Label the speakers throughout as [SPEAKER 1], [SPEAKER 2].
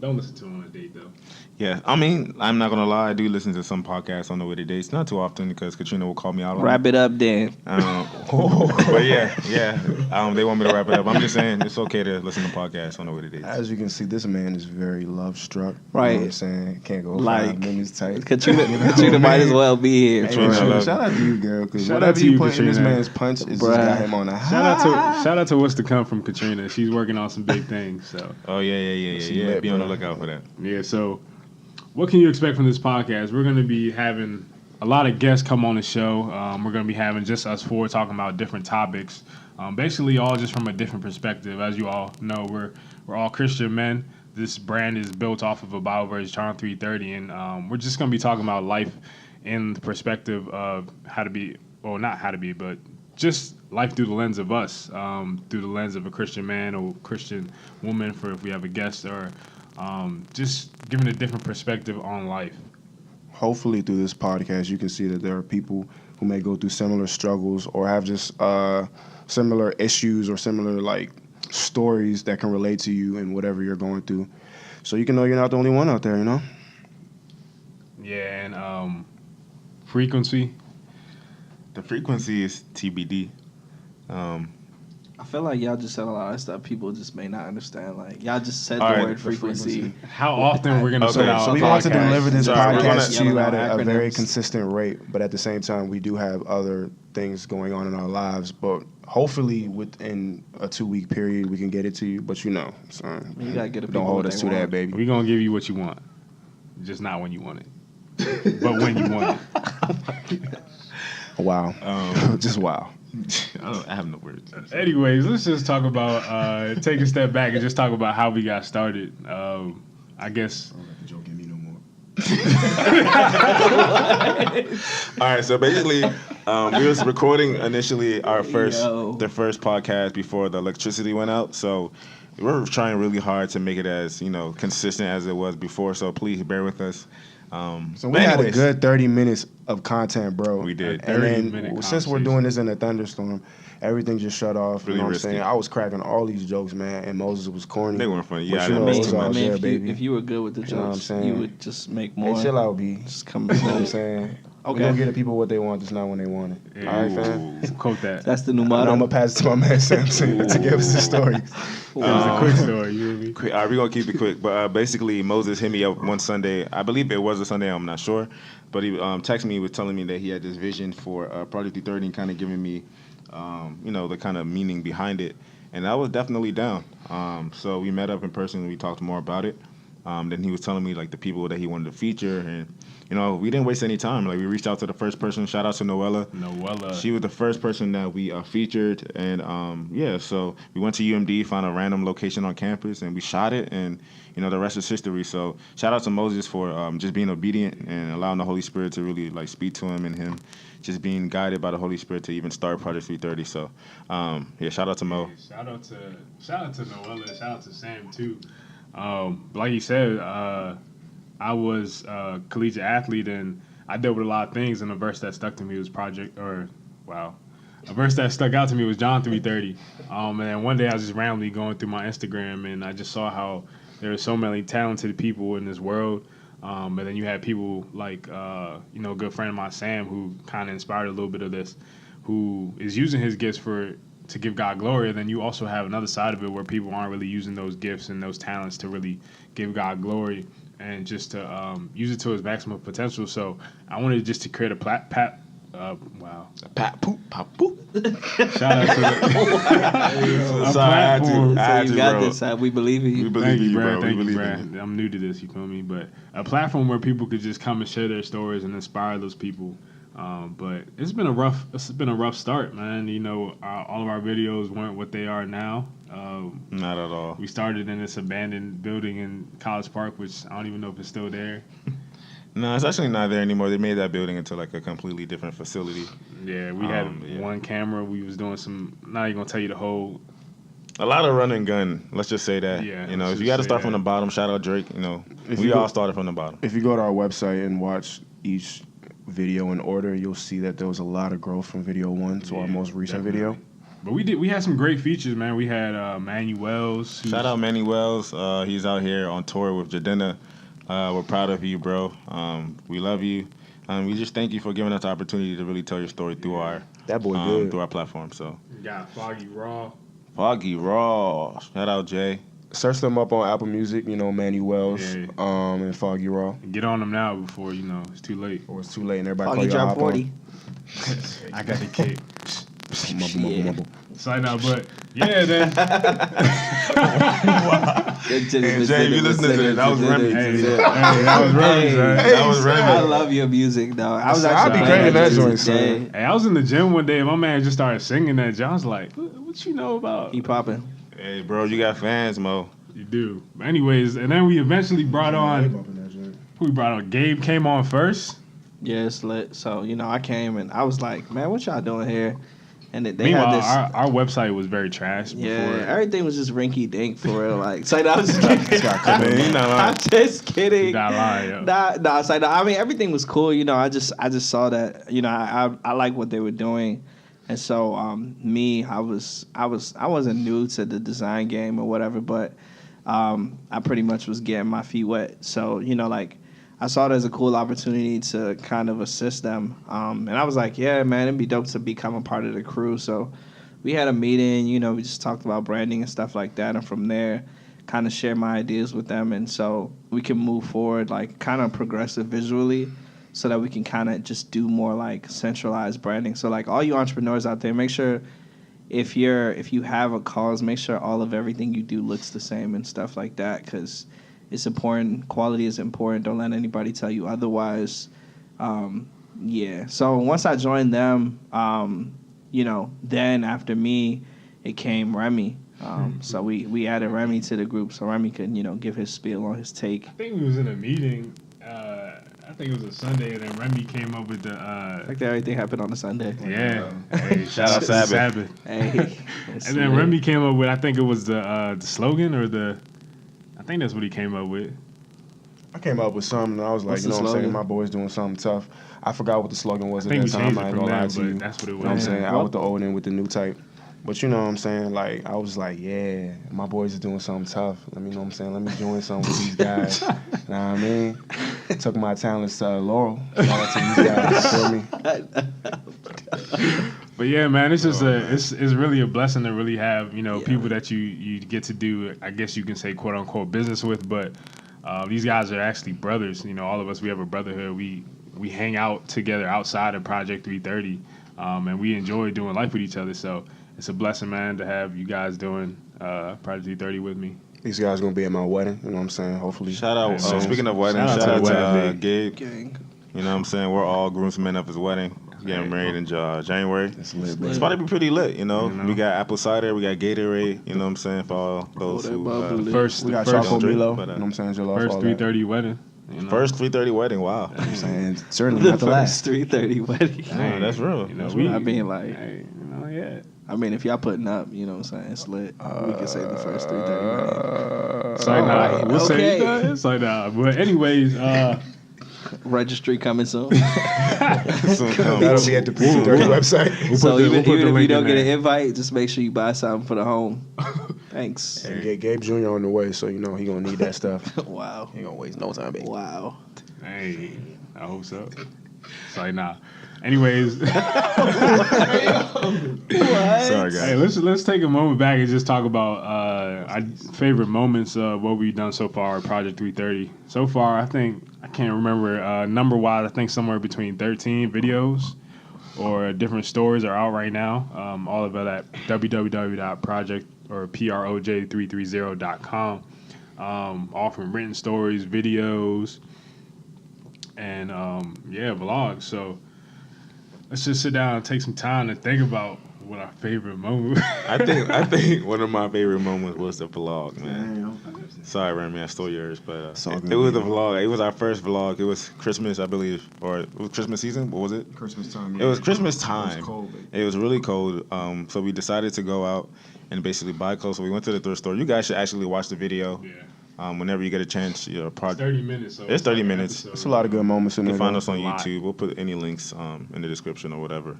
[SPEAKER 1] Don't listen to him on a date though.
[SPEAKER 2] Yeah, I mean, I'm not gonna lie. I do listen to some podcasts on the way to dates. Not too often because Katrina will call me out on
[SPEAKER 3] Wrap it up, Dan.
[SPEAKER 2] But yeah. They want me to wrap it up. I'm just saying it's okay to listen to podcasts on the way to dates.
[SPEAKER 4] As you can see, this man is very love struck.
[SPEAKER 3] Right.
[SPEAKER 4] You know what I'm saying? Can't go
[SPEAKER 3] Like,
[SPEAKER 4] 5 minutes tight.
[SPEAKER 3] Katrina might as well be here.
[SPEAKER 4] Hey,
[SPEAKER 2] Katrina, I love
[SPEAKER 4] shout out to you, girl. Because
[SPEAKER 1] Shout
[SPEAKER 4] whatever
[SPEAKER 1] out to you,
[SPEAKER 4] you put in this
[SPEAKER 1] Katrina.
[SPEAKER 4] man's punch is just
[SPEAKER 3] Bruh.
[SPEAKER 4] got him on a high.
[SPEAKER 1] Shout out to what's to come from Katrina. She's working on some big things. So
[SPEAKER 2] Oh yeah. Be on the lookout for that.
[SPEAKER 1] yeah. So what can you expect from this podcast? We're going to be having a lot of guests come on the show. We're going to be having just us four talking about different topics. Basically, all just from a different perspective. As you all know, we're all Christian men. This brand is built off of a Bible verse, John 3:30, and we're just going to be talking about life in the perspective of how to be, or not how to be, but just life through the lens of us, through the lens of a Christian man or Christian woman, for if we have a guest, or just giving a different perspective on life.
[SPEAKER 4] Hopefully, through this podcast, you can see that there are people who may go through similar struggles or have just similar issues or similar like stories that can relate to you in whatever you're going through. So you can know you're not the only one out there, you know?
[SPEAKER 1] Yeah, and frequency.
[SPEAKER 2] The frequency is TBD.
[SPEAKER 3] I feel like y'all just said a lot of stuff people just may not understand. Like, y'all just said
[SPEAKER 2] All
[SPEAKER 3] the
[SPEAKER 2] right,
[SPEAKER 3] word
[SPEAKER 2] the
[SPEAKER 3] frequency.
[SPEAKER 1] How often we're gonna
[SPEAKER 2] Okay,
[SPEAKER 1] put out
[SPEAKER 4] So
[SPEAKER 1] a
[SPEAKER 4] we want to
[SPEAKER 1] podcast?
[SPEAKER 4] deliver this
[SPEAKER 2] Sorry, we're
[SPEAKER 4] podcast to you
[SPEAKER 3] gonna-
[SPEAKER 4] at a very
[SPEAKER 3] acronyms.
[SPEAKER 4] consistent rate, but at the same time, we do have other things going on in our lives. But hopefully, within a 2-week period, we can get it to you. But so
[SPEAKER 3] You gotta get the
[SPEAKER 4] don't
[SPEAKER 3] people
[SPEAKER 4] hold
[SPEAKER 3] what
[SPEAKER 4] us
[SPEAKER 3] they
[SPEAKER 4] to that,
[SPEAKER 3] want.
[SPEAKER 4] baby.
[SPEAKER 1] We're gonna give you what you want, just not when you want it, but when you want it.
[SPEAKER 4] Wow, just wow.
[SPEAKER 2] I have no words.
[SPEAKER 1] Anyways, let's just talk about take a step back and just talk about how we got started. I guess
[SPEAKER 4] Don't let the joke get me no more.
[SPEAKER 2] All right, so basically, we was recording initially the first podcast before the electricity went out. So we were trying really hard to make it as consistent as it was before. So please bear with us.
[SPEAKER 4] So we had a good 30 minutes of content, bro.
[SPEAKER 2] We did.
[SPEAKER 4] And
[SPEAKER 1] 30-minute
[SPEAKER 4] then since we're
[SPEAKER 1] conversation.
[SPEAKER 4] doing this in a thunderstorm, everything just shut off.
[SPEAKER 2] Really
[SPEAKER 4] you know what I'm
[SPEAKER 2] risky.
[SPEAKER 4] saying? I was cracking all these jokes, man, and Moses was corny.
[SPEAKER 2] They weren't funny.
[SPEAKER 4] But
[SPEAKER 2] Yeah,
[SPEAKER 4] you
[SPEAKER 2] I
[SPEAKER 4] know,
[SPEAKER 2] missed
[SPEAKER 4] it was
[SPEAKER 2] too
[SPEAKER 4] all
[SPEAKER 2] much.
[SPEAKER 4] there,
[SPEAKER 3] if
[SPEAKER 4] baby.
[SPEAKER 3] you were good with the
[SPEAKER 4] You know what I'm
[SPEAKER 3] jokes,
[SPEAKER 4] saying?
[SPEAKER 3] you would just make more.
[SPEAKER 4] Hey, chill out, B.
[SPEAKER 3] Just come.
[SPEAKER 4] You know what I'm saying?
[SPEAKER 3] Okay.
[SPEAKER 4] We're going to get the people what they want, just not when they want it. All right, fam?
[SPEAKER 1] quote that.
[SPEAKER 3] That's the new
[SPEAKER 4] I'm
[SPEAKER 3] motto.
[SPEAKER 4] going to pass it to my man Samson to give us the story.
[SPEAKER 1] It was a quick story. You know what I mean?
[SPEAKER 2] Quick, all right, we're gonna keep it quick. But basically, Moses hit me up one Sunday. I believe it was a Sunday. I'm not sure, but he texted me, was telling me that he had this vision for Project 330 and kind of giving me, the kind of meaning behind it. And I was definitely down. So we met up in person and we talked more about it. Then he was telling me like the people that he wanted to feature, and we didn't waste any time. Like we reached out to the first person. Shout out to Noella. She was the first person that we featured, and so we went to UMD, found a random location on campus, and we shot it, and the rest is history. So shout out to Moses for just being obedient and allowing the Holy Spirit to really like speak to him, and him just being guided by the Holy Spirit to even start Project 330. So shout out to Mo.
[SPEAKER 1] Shout out to Noella. Shout out to Sam too. Like you said, I was a collegiate athlete and I dealt with a lot of things. And the verse that stuck to me was a verse that stuck out to me was John 3:30. And one day I was just randomly going through my Instagram and I just saw how there are so many talented people in this world. And then you had people like, a good friend of mine, Sam, who kind of inspired a little bit of this, who is using his gifts to give God glory. And then you also have another side of it where people aren't really using those gifts and those talents to really give God glory and just to use it to its maximum potential. So I wanted just to create a
[SPEAKER 2] Pat poop, pop poop.
[SPEAKER 1] shout out to
[SPEAKER 2] Sorry, I had to.
[SPEAKER 1] platform.
[SPEAKER 2] I had
[SPEAKER 3] you
[SPEAKER 2] to,
[SPEAKER 3] got
[SPEAKER 2] bro.
[SPEAKER 3] this. We believe in
[SPEAKER 2] We
[SPEAKER 3] you.
[SPEAKER 2] believe
[SPEAKER 1] Thank
[SPEAKER 2] in
[SPEAKER 1] you,
[SPEAKER 2] you,
[SPEAKER 1] Brad.
[SPEAKER 2] bro.
[SPEAKER 1] Thank
[SPEAKER 2] We
[SPEAKER 1] you,
[SPEAKER 2] believe
[SPEAKER 1] Brad.
[SPEAKER 2] in you.
[SPEAKER 1] I'm new to this, you feel me? But a platform where people could just come and share their stories and inspire those people. But it's been a rough start, man. All of our videos weren't what they are now.
[SPEAKER 2] Not at all.
[SPEAKER 1] We started in this abandoned building in College Park, which I don't even know if it's still there.
[SPEAKER 2] No, it's actually not there anymore. They made that building into like a completely different facility.
[SPEAKER 1] Yeah, we had one camera. We was doing some. Not even gonna tell you the whole.
[SPEAKER 2] A lot of run and gun. Let's just say that.
[SPEAKER 1] Yeah,
[SPEAKER 2] If
[SPEAKER 1] let's
[SPEAKER 2] you
[SPEAKER 1] just
[SPEAKER 2] got to
[SPEAKER 1] say
[SPEAKER 2] start from
[SPEAKER 1] that.
[SPEAKER 2] the bottom, shout out Drake.
[SPEAKER 4] If
[SPEAKER 2] We
[SPEAKER 4] you
[SPEAKER 2] all
[SPEAKER 4] go-
[SPEAKER 2] started from the bottom.
[SPEAKER 4] If you go to our website and watch each video in order, you'll see that there was a lot of growth from video 1 to our
[SPEAKER 1] Yeah,
[SPEAKER 4] most recent
[SPEAKER 1] definitely.
[SPEAKER 4] video.
[SPEAKER 1] But we had some great features, man. We had Manuel's.
[SPEAKER 2] Shout out Manny Wells. He's out here on tour with Jadena. We're proud of you, bro. We love you. We just thank you for giving us the opportunity to really tell your story through our
[SPEAKER 4] That boy good.
[SPEAKER 2] through our platform. So
[SPEAKER 1] We got Foggy Raw.
[SPEAKER 2] Foggy Raw. Shout out Jay.
[SPEAKER 4] Search them up on Apple Music, Manny Wells,
[SPEAKER 1] Yeah.
[SPEAKER 4] and Foggy Raw.
[SPEAKER 1] Get on them now before it's too late.
[SPEAKER 4] Or it's too late and everybody
[SPEAKER 3] Foggy
[SPEAKER 4] call y'all
[SPEAKER 3] drop
[SPEAKER 4] hop on.
[SPEAKER 3] 40.
[SPEAKER 1] I got the kick.
[SPEAKER 4] Mumble.
[SPEAKER 1] So I know, but yeah, then.
[SPEAKER 2] Jay, you listening to this? That was Remy.
[SPEAKER 1] Hey, that was Remy, son.
[SPEAKER 2] That was Remy.
[SPEAKER 3] I love your music, though. I was
[SPEAKER 4] I'll
[SPEAKER 3] actually
[SPEAKER 4] be
[SPEAKER 3] playing
[SPEAKER 4] crazy that joint,
[SPEAKER 3] music today.
[SPEAKER 4] son.
[SPEAKER 1] Hey, I was in the gym one day and my man just started singing that. I was like, what you know about?
[SPEAKER 3] He popping.
[SPEAKER 2] Hey, bro, you got fans, Mo.
[SPEAKER 1] You do. But anyways, and then we eventually brought on, who we brought on? Gabe came on first.
[SPEAKER 3] Yeah, it's lit. So, I came and I was like, man, what y'all doing here? And they
[SPEAKER 1] Meanwhile,
[SPEAKER 3] had this.
[SPEAKER 1] our website was very trash before.
[SPEAKER 3] Yeah, everything was just rinky dink for real. Like, so I was just kidding.
[SPEAKER 2] Man, you not lying.
[SPEAKER 3] I'm just kidding.
[SPEAKER 1] You not lying, yo.
[SPEAKER 3] Nah. So I mean, everything was cool. I just saw that. I like what they were doing, and so I wasn't new to the design game or whatever, but I pretty much was getting my feet wet. So I saw it as a cool opportunity to kind of assist them. And I was like, yeah, man, it'd be dope to become a part of the crew. So we had a meeting, we just talked about branding and stuff like that. And from there, kind of share my ideas with them. And so we can move forward, like kind of progressive visually so that we can kind of just do more like centralized branding. So like all you entrepreneurs out there, make sure if you have a cause, make sure all of everything you do looks the same and stuff like that, because it's important. Quality is important. Don't let anybody tell you otherwise. Yeah. So once I joined them, then after me, it came Remy. So we added Remy to the group so Remy could, give his spiel on his take.
[SPEAKER 1] I think we was in a meeting. I think it was a Sunday, and then Remy came up with the.
[SPEAKER 3] Like everything happened on a Sunday.
[SPEAKER 1] Yeah. Hey,
[SPEAKER 2] Shout out Sabbath.
[SPEAKER 3] Hey.
[SPEAKER 1] And then Remy came up with, I think it was the slogan or the. I think that's what he came up with.
[SPEAKER 4] I came up with something, and I was like,
[SPEAKER 3] What's
[SPEAKER 4] you know
[SPEAKER 3] the
[SPEAKER 4] what I'm saying?
[SPEAKER 3] slogan?
[SPEAKER 4] My boy's doing something tough. I forgot what the slogan was
[SPEAKER 1] I
[SPEAKER 4] at
[SPEAKER 1] think
[SPEAKER 4] that
[SPEAKER 1] we
[SPEAKER 4] time.
[SPEAKER 1] changed
[SPEAKER 4] I
[SPEAKER 1] it
[SPEAKER 4] ain't
[SPEAKER 1] from
[SPEAKER 4] gonna lie
[SPEAKER 1] there,
[SPEAKER 4] to you.
[SPEAKER 1] but that's what it
[SPEAKER 4] You know what I'm
[SPEAKER 1] was.
[SPEAKER 4] saying?
[SPEAKER 3] Yeah.
[SPEAKER 4] Out with the old and with the new type. But you know what I'm saying? Like, I was like, yeah, my boys is doing something tough. Let me know what I'm saying? Let me join something with these guys. You know what I mean? Took my talents to Laurel. Shout out to these guys. You feel me?
[SPEAKER 1] But yeah, man, it's just it's really a blessing to really have people that you get to do, I guess you can say, quote unquote business with. But these guys are actually brothers. All of us, we have a brotherhood. We hang out together outside of Project 330, and we enjoy doing life with each other. So it's a blessing, man, to have you guys doing Project 330 with me.
[SPEAKER 4] These guys gonna be at my wedding. You know what I'm saying? Hopefully.
[SPEAKER 2] Shout out.
[SPEAKER 1] Hey, man.
[SPEAKER 2] Speaking of weddings,
[SPEAKER 1] Shout out
[SPEAKER 2] shout out
[SPEAKER 1] to the
[SPEAKER 2] to
[SPEAKER 1] wedding,
[SPEAKER 2] Gabe.
[SPEAKER 3] Gang.
[SPEAKER 2] You know what I'm saying? We're all groomsmen of his wedding. He's getting married in January.
[SPEAKER 4] It's lit,
[SPEAKER 2] It's
[SPEAKER 4] bro.
[SPEAKER 2] about to be pretty lit,
[SPEAKER 1] You know?
[SPEAKER 2] We got apple cider, we got Gatorade, you know what I'm saying, for all those
[SPEAKER 3] that
[SPEAKER 2] who...
[SPEAKER 3] bubbly.
[SPEAKER 1] First,
[SPEAKER 4] We got
[SPEAKER 1] first,
[SPEAKER 4] Charcoal
[SPEAKER 2] drink,
[SPEAKER 4] Milo.
[SPEAKER 2] but,
[SPEAKER 4] You know what I'm saying? Jollof,
[SPEAKER 1] first
[SPEAKER 4] all
[SPEAKER 1] 330 wedding.
[SPEAKER 2] First 330 wedding, wow.
[SPEAKER 4] that. I'm saying certainly
[SPEAKER 3] The
[SPEAKER 4] not the
[SPEAKER 3] first
[SPEAKER 4] last.
[SPEAKER 3] 330 wedding.
[SPEAKER 2] Yeah, that's real.
[SPEAKER 3] I mean, like,
[SPEAKER 1] Hey, yeah.
[SPEAKER 3] I mean, if y'all putting up, you know what I'm saying, it's lit. We can say the first 330 wedding.
[SPEAKER 1] It's like, nah,
[SPEAKER 3] Alright,
[SPEAKER 1] we'll say
[SPEAKER 3] okay.
[SPEAKER 1] it's like, nah. But anyways,
[SPEAKER 3] Registry coming soon.
[SPEAKER 4] That'll be at the PC30 website.
[SPEAKER 3] So
[SPEAKER 1] we'll
[SPEAKER 3] even
[SPEAKER 1] put the
[SPEAKER 3] if you
[SPEAKER 1] link
[SPEAKER 3] don't
[SPEAKER 1] in
[SPEAKER 3] get an
[SPEAKER 1] there.
[SPEAKER 3] invite, just make sure you buy something for the home. Thanks.
[SPEAKER 4] And Gabe Jr. on the way, so you know he gonna need that stuff.
[SPEAKER 3] Wow.
[SPEAKER 4] He gonna waste no time, baby.
[SPEAKER 3] Wow.
[SPEAKER 1] Hey, I hope so. It's like, nah. Anyways,
[SPEAKER 2] Sorry, guys.
[SPEAKER 1] hey, let's take a moment back and just talk about our favorite moments of what we've done so far at Project 330. So far, I can't remember number wise. I think somewhere between 13 videos or different stories are out right now. All of it at www.project or proj330.com. All from written stories, videos, and vlogs. So let's just sit down and take some time to think about what our favorite moment.
[SPEAKER 2] I think one of my favorite moments was the vlog, man. Sorry, Remy, I stole yours, but
[SPEAKER 4] It's all
[SPEAKER 2] it
[SPEAKER 4] good,
[SPEAKER 2] was the
[SPEAKER 4] man.
[SPEAKER 2] vlog. It was our first vlog. It was Christmas, I believe, or it was Christmas season. What was it?
[SPEAKER 4] Christmas time.
[SPEAKER 2] It was Christmas time.
[SPEAKER 4] It was cold, baby.
[SPEAKER 2] It was really cold. So we decided to go out and basically buy clothes. So we went to the thrift store. You guys should actually watch the video.
[SPEAKER 1] Yeah.
[SPEAKER 2] Whenever you get a chance,
[SPEAKER 1] It's 30 minutes. So
[SPEAKER 2] It's 30
[SPEAKER 1] like an
[SPEAKER 2] minutes.
[SPEAKER 1] episode.
[SPEAKER 4] It's a lot of good moments in
[SPEAKER 2] You
[SPEAKER 4] there.
[SPEAKER 2] can find
[SPEAKER 4] though.
[SPEAKER 2] us on
[SPEAKER 1] a lot.
[SPEAKER 2] YouTube. We'll put any links in the description or whatever.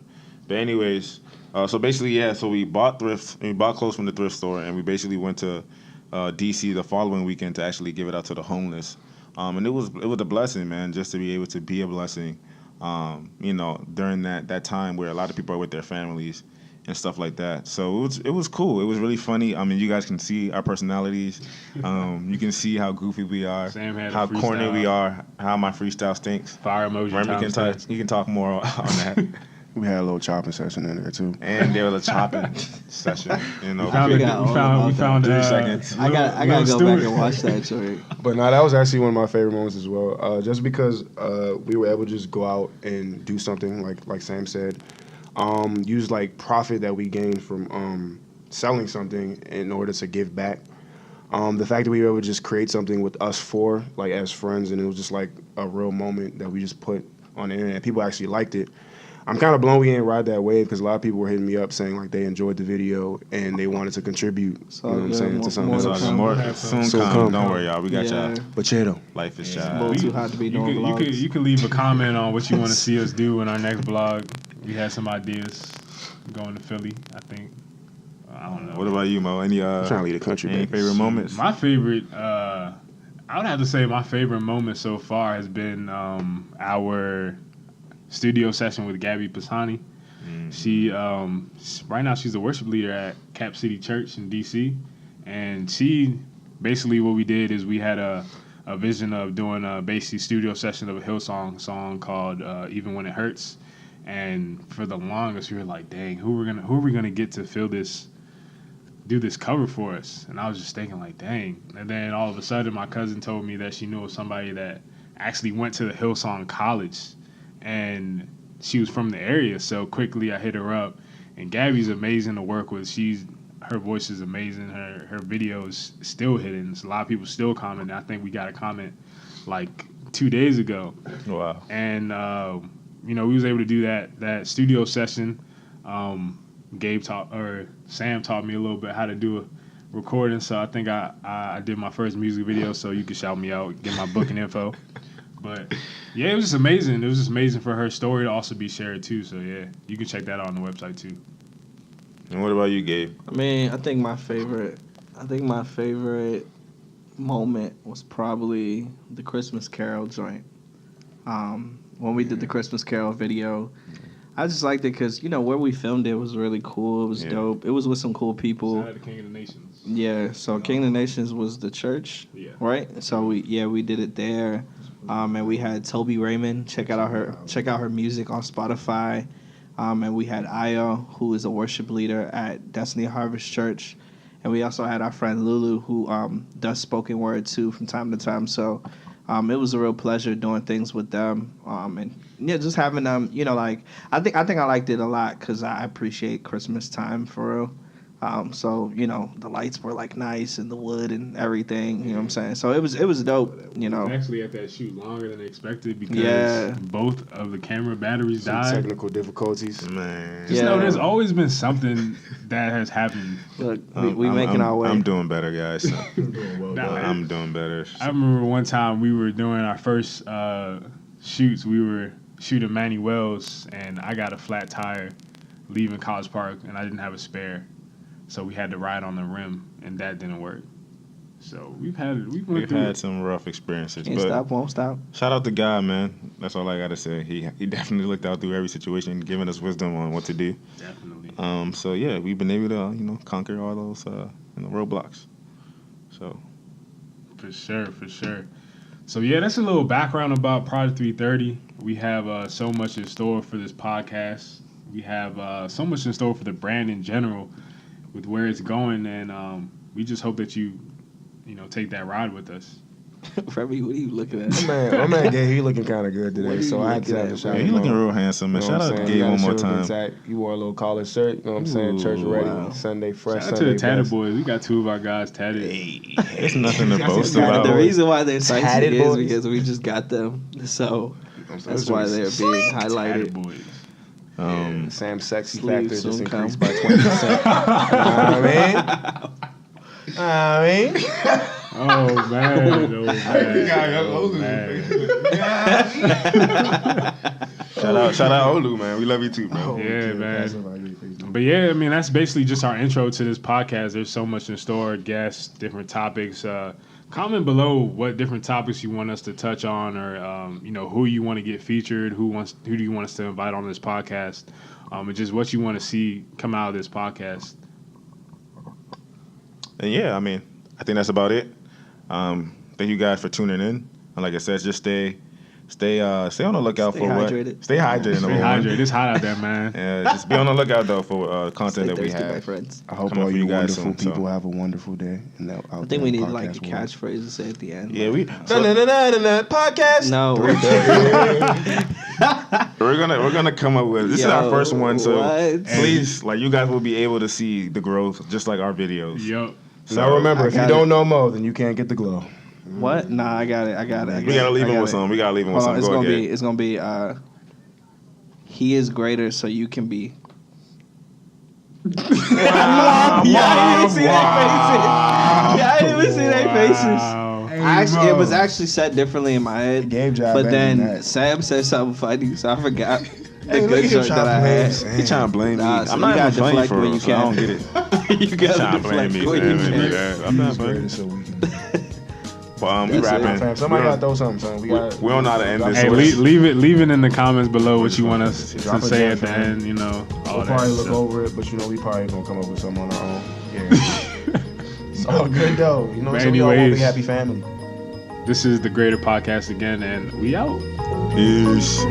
[SPEAKER 2] But anyways, so basically, yeah. So we bought clothes from the thrift store, and we basically went to DC the following weekend to actually give it out to the homeless. And it was a blessing, man, just to be able to be a blessing. During that time where a lot of people are with their families and stuff like that. So it was cool. It was really funny. I mean, you guys can see our personalities. You can see how goofy we are,
[SPEAKER 1] Sam had a
[SPEAKER 2] how corny
[SPEAKER 1] freestyle.
[SPEAKER 2] we are, how my freestyle stinks.
[SPEAKER 1] Fire emoji.
[SPEAKER 2] Remy
[SPEAKER 1] times
[SPEAKER 2] you can talk more on that.
[SPEAKER 4] We had a little chopping session in there too.
[SPEAKER 2] And there was a chopping session. You know,
[SPEAKER 1] We found
[SPEAKER 2] 3 seconds.
[SPEAKER 3] I gotta go back and watch that joint.
[SPEAKER 4] But no, that was actually one of my favorite moments as well. Just because we were able to just go out and do something like Sam said, use like profit that we gained from selling something in order to give back. The fact that we were able to just create something with us four, like as friends, and it was just like a real moment that we just put on the internet. People actually liked it. I'm kind of blown we didn't ride that wave because a lot of people were hitting me up saying like they enjoyed the video and they wanted to contribute. You know what I'm saying, to something
[SPEAKER 2] It's all
[SPEAKER 4] else.
[SPEAKER 2] good. More soon come. Don't worry, y'all. We got y'all.
[SPEAKER 4] But Cheeto.
[SPEAKER 2] Life is
[SPEAKER 3] It's a
[SPEAKER 2] child.
[SPEAKER 3] little too hot to be doing vlogs.
[SPEAKER 1] You could leave a comment on what you want to see us do in our next vlog. We had some ideas going to Philly, I think. I don't know.
[SPEAKER 2] What about you, Mo? Any
[SPEAKER 4] I'm trying to leave the country,
[SPEAKER 2] any
[SPEAKER 4] baby.
[SPEAKER 2] favorite moments?
[SPEAKER 1] My favorite, I would have to say my favorite moment so far has been our studio session with Gabby Pisani. She right now she's the worship leader at Cap City Church in DC, and she basically what we did is we had a vision of doing a basically studio session of a Hillsong song called Even When It Hurts, and for the longest we were like, dang, who are we gonna get to do this cover for us? And I was just thinking like, dang. And then all of a sudden my cousin told me that she knew of somebody that actually went to the Hillsong College, and she was from the area. So quickly I hit her up, and Gabby's amazing to work with. Her voice is amazing. Her videos still hitting. A lot of people still comment. I think we got a comment like 2 days ago.
[SPEAKER 2] Wow.
[SPEAKER 1] And we was able to do that studio session. Sam taught me a little bit how to do a recording, so I think I did my first music video, so you can shout me out, get my booking info. But yeah, it was just amazing. It was just amazing for her story to also be shared too. So yeah, you can check that out on the website too.
[SPEAKER 2] And what about you, Gabe?
[SPEAKER 3] I mean, I think my favorite moment was probably the Christmas Carol joint. When we did the Christmas Carol video, I just liked it because where we filmed it was really cool. It was dope. It was with some cool people.
[SPEAKER 1] Shout out to King of the Nations.
[SPEAKER 3] Yeah, so King of the Nations was the church, right? So we did it there, and we had Toby Raymond. Check out her music on Spotify, and we had Aya, who is a worship leader at Destiny Harvest Church, and we also had our friend Lulu, who does spoken word too from time to time. So it was a real pleasure doing things with them, and just having them. I think I liked it a lot because I appreciate Christmas time for real. So the lights were like nice and the wood and everything. You know what I'm saying? So it was dope.
[SPEAKER 1] Actually at that shoot longer than expected because both of the camera batteries
[SPEAKER 4] Some
[SPEAKER 1] died.
[SPEAKER 4] technical difficulties.
[SPEAKER 2] Man.
[SPEAKER 1] Just know there's always been something that has happened.
[SPEAKER 3] Look, we making our way.
[SPEAKER 2] I'm doing better, guys.
[SPEAKER 1] Nah,
[SPEAKER 2] I'm doing better.
[SPEAKER 1] I remember one time we were doing our first shoots. We were shooting Manny Wells, and I got a flat tire leaving College Park, and I didn't have a spare. So we had to ride on the rim, and that didn't work. So we've had
[SPEAKER 2] some rough experiences.
[SPEAKER 3] Can't
[SPEAKER 2] but
[SPEAKER 3] stop, won't stop.
[SPEAKER 2] Shout out to God, man. That's all I gotta say. He definitely looked out through every situation, giving us wisdom on what to do.
[SPEAKER 1] Definitely.
[SPEAKER 2] So yeah, we've been able to conquer all those roadblocks. So
[SPEAKER 1] For sure. So yeah, that's a little background about Project 330. We have so much in store for this podcast. We have so much in store for the brand in general with where it's going, and we just hope that you take that ride with us.
[SPEAKER 3] Remy, what are you looking at?
[SPEAKER 4] My man Gabe, he looking kind of good today, so I had to have a shout out.
[SPEAKER 2] he looking real handsome, man. Shout out to Gabe one more time.
[SPEAKER 4] He wore a little collar shirt, you know what I'm saying? Church ready, Sunday fresh.
[SPEAKER 1] Shout out to the Tatted Boys. We got two of our guys tatted.
[SPEAKER 2] It's nothing to boast about.
[SPEAKER 3] The reason why they're
[SPEAKER 4] Tatted
[SPEAKER 3] spicy is
[SPEAKER 4] boys.
[SPEAKER 3] because we just got them, so that's why they're being highlighted.
[SPEAKER 1] Tatted Boys.
[SPEAKER 4] Sam's sexy
[SPEAKER 3] Sleeves
[SPEAKER 4] factor just
[SPEAKER 3] soon
[SPEAKER 4] increased
[SPEAKER 3] come.
[SPEAKER 4] by 20%. You know what I mean?
[SPEAKER 1] Oh man.
[SPEAKER 2] Shout out Olu, man. We love you too, bro.
[SPEAKER 1] Yeah, man. But yeah, I mean, that's basically just our intro to this podcast. There's so much in store, guests, different topics. Comment below what different topics you want us to touch on, or who you want to get featured, who do you want us to invite on this podcast, and just what you want to see come out of this podcast.
[SPEAKER 2] And yeah, I mean, I think that's about it. Thank you guys for tuning in. And like I said, just stay on the lookout
[SPEAKER 3] Stay
[SPEAKER 2] for
[SPEAKER 3] hydrated.
[SPEAKER 2] what. Stay hydrated.
[SPEAKER 1] Stay hydrated. It's hot out there, man.
[SPEAKER 2] Yeah, just be on the lookout though for content that we
[SPEAKER 3] Thirsty, my
[SPEAKER 2] have.
[SPEAKER 3] friends.
[SPEAKER 4] I hope
[SPEAKER 2] Coming
[SPEAKER 4] all
[SPEAKER 2] for
[SPEAKER 4] you
[SPEAKER 2] you guys
[SPEAKER 4] wonderful
[SPEAKER 2] soon, so.
[SPEAKER 4] people have a wonderful day. And
[SPEAKER 3] I think we need like a catchphrase to say at the end.
[SPEAKER 2] Yeah, we
[SPEAKER 4] podcast.
[SPEAKER 3] No.
[SPEAKER 2] we're gonna come up with. This is our first one, so
[SPEAKER 3] what?
[SPEAKER 2] please, like, you guys will be able to see the growth, just like our videos.
[SPEAKER 1] Yup.
[SPEAKER 2] So
[SPEAKER 4] Now remember,
[SPEAKER 3] I
[SPEAKER 4] if you
[SPEAKER 3] got
[SPEAKER 4] don't know Mo, then you can't get the glow.
[SPEAKER 3] What? Nah, I got it.
[SPEAKER 2] we gotta leave him with something. We gotta leave him with
[SPEAKER 3] Hold on,
[SPEAKER 2] something.
[SPEAKER 3] it's gonna be he is greater, so you can be. I didn't even see their faces.
[SPEAKER 1] Wow.
[SPEAKER 3] Actually, it was actually said differently in my head.
[SPEAKER 4] Game job,
[SPEAKER 3] But
[SPEAKER 4] better than
[SPEAKER 3] then
[SPEAKER 4] that.
[SPEAKER 3] Sam said something funny, so I forgot the
[SPEAKER 4] Hey, look
[SPEAKER 3] good
[SPEAKER 4] at him
[SPEAKER 3] joke
[SPEAKER 4] trying
[SPEAKER 3] that I
[SPEAKER 4] to blame
[SPEAKER 3] had.
[SPEAKER 4] Sam.
[SPEAKER 2] He trying to blame me.
[SPEAKER 3] Nah, so
[SPEAKER 2] I'm
[SPEAKER 3] you
[SPEAKER 2] not even
[SPEAKER 3] gotta
[SPEAKER 2] funny
[SPEAKER 3] deflect
[SPEAKER 2] for
[SPEAKER 3] where
[SPEAKER 2] real,
[SPEAKER 3] you
[SPEAKER 2] so I don't
[SPEAKER 3] can.
[SPEAKER 2] get it.
[SPEAKER 3] You
[SPEAKER 2] He's
[SPEAKER 3] gotta
[SPEAKER 2] trying to blame
[SPEAKER 3] deflect
[SPEAKER 2] me.
[SPEAKER 3] where you
[SPEAKER 2] man.
[SPEAKER 3] can.
[SPEAKER 2] Yeah, I'm not
[SPEAKER 4] He's
[SPEAKER 2] funny.
[SPEAKER 4] greater, so we can.
[SPEAKER 2] But we
[SPEAKER 3] That's it.
[SPEAKER 2] rapping.
[SPEAKER 4] Fam, somebody gotta throw something, son. We
[SPEAKER 2] don't know how to end this.
[SPEAKER 1] Hey,
[SPEAKER 2] So
[SPEAKER 1] leave it in the comments below what you want us
[SPEAKER 4] Drop
[SPEAKER 1] to
[SPEAKER 4] a
[SPEAKER 1] say
[SPEAKER 4] gem
[SPEAKER 1] at the
[SPEAKER 4] for him.
[SPEAKER 1] end. All
[SPEAKER 4] We'll
[SPEAKER 1] that
[SPEAKER 4] probably look
[SPEAKER 1] stuff.
[SPEAKER 4] over it, but we probably gonna come up with something on our own. Yeah. It's all good though.
[SPEAKER 1] But
[SPEAKER 4] So we all want a
[SPEAKER 1] anyways-
[SPEAKER 4] big happy family.
[SPEAKER 1] This is the Greater Podcast again, and we out.
[SPEAKER 2] Peace.